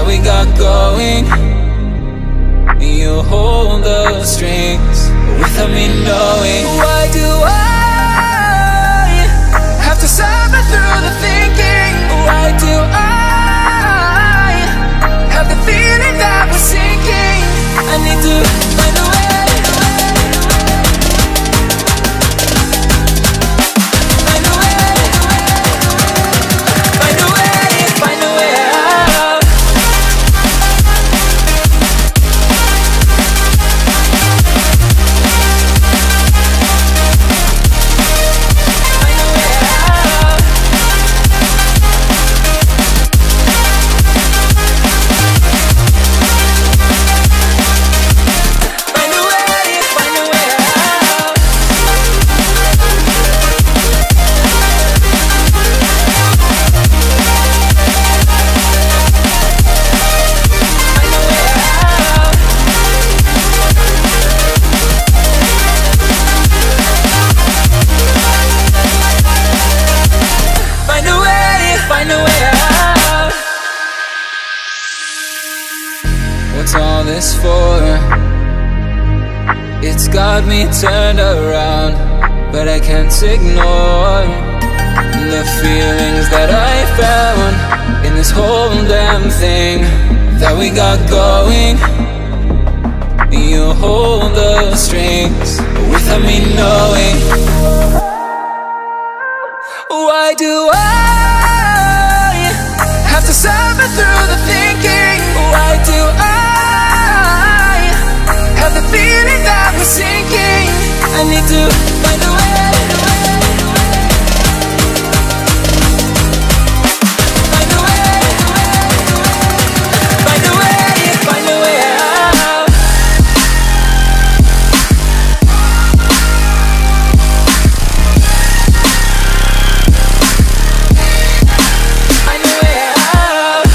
we got going. You hold the strings without me knowing. Why do I have to suffer through the thinking? Why do I have the feeling that we're sinking? I need to find a way. What's all this for? It's got me turned around, but I can't ignore the feelings that I found in this whole damn thing that we got going. You hold the strings without me knowing. Why do I have to suffer through the thinking? Why do I have the feeling that we're sinking? I need to find a way. Find a way. Find a way. Find a way out. Find a way out.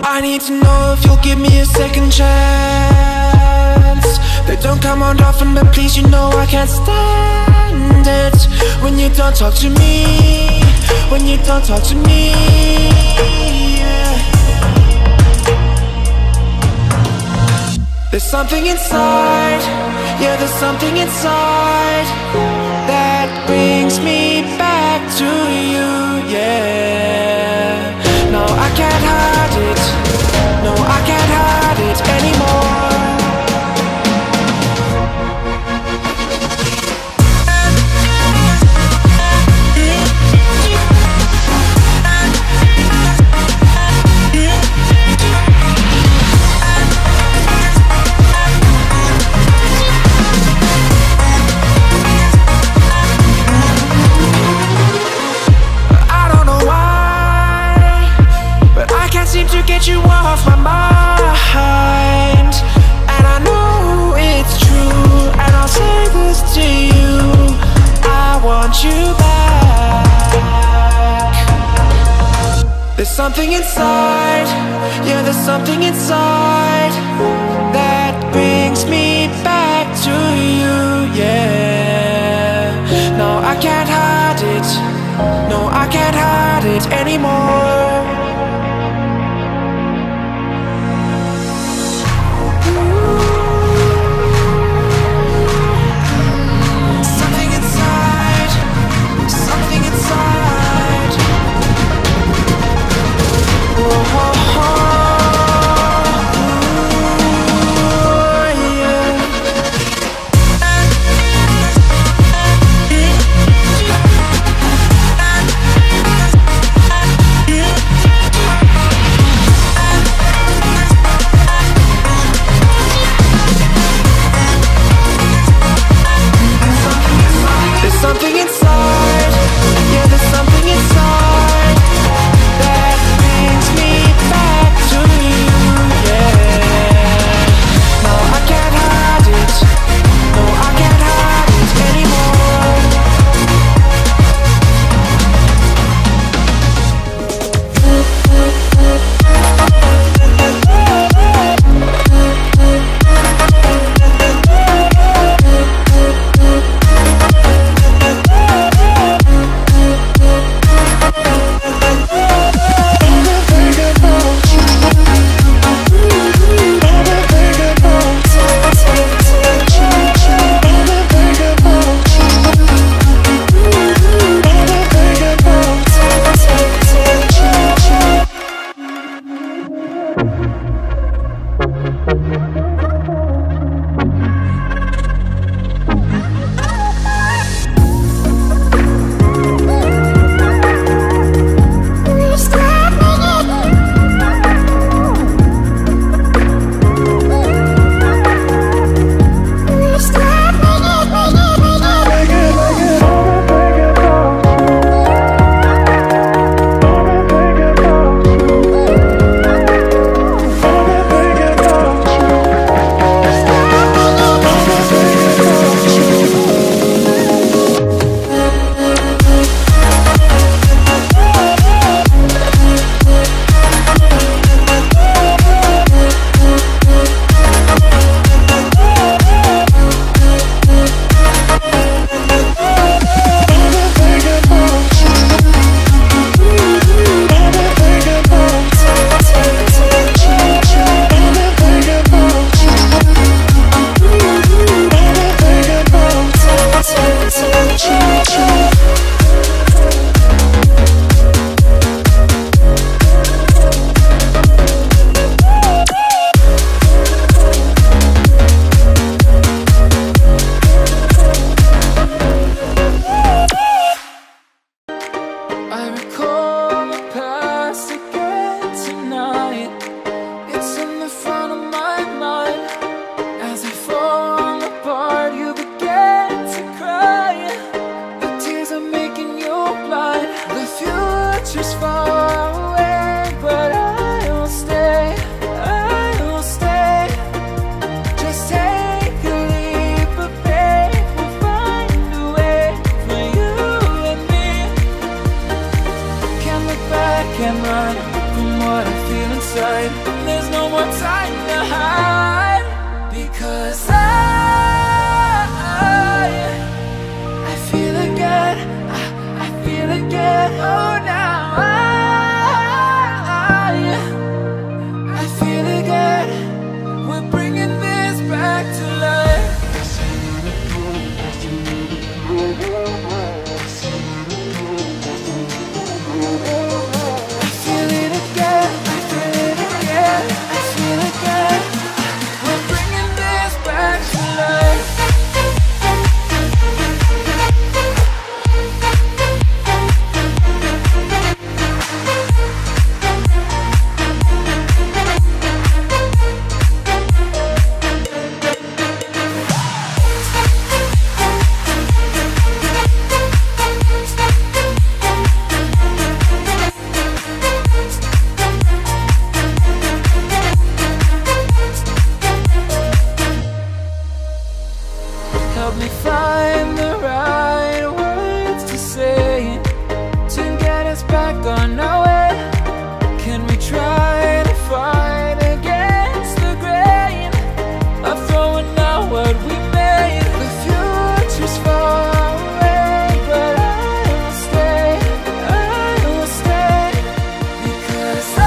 I need to know if you'll give me a second chance. They don't come around often, but please, you know I can't stand it when you don't talk to me, when you don't talk to me, yeah. There's something inside, yeah, there's something inside that brings me back to you, yeah. No, I can't hide it, no, I can't hide it anymore. Seem to get you off my mind, and I know it's true, and I'll say this to you, I want you back. There's something inside, yeah, there's something inside that brings me back to you, yeah. No, I can't hide it, no, I can't hide it anymore. tonight. There's no more time to hide, because I feel again, I feel again. Oh, now I feel again. We're bringing this back to life. I feel it again, I feel it again, I feel again. We're bringing this back to life. Help me find the right words to say to get us back on our way. Can we try to fight against the grain of throwing out what we made? The future's far away, but I will stay, because I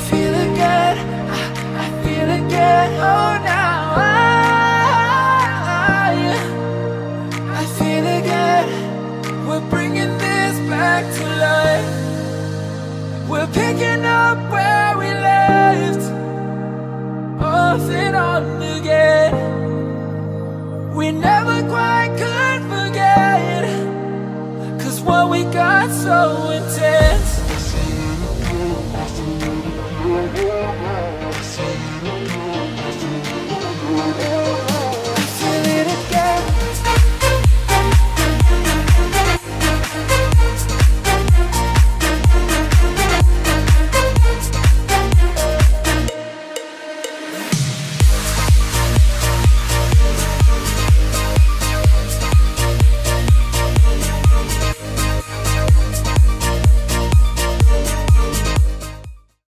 feel again, I feel again. Oh, now I feel again. We're bringing this back to life. We're picking up where we left off and on again. We never quite could forget, 'cause what we got so intense.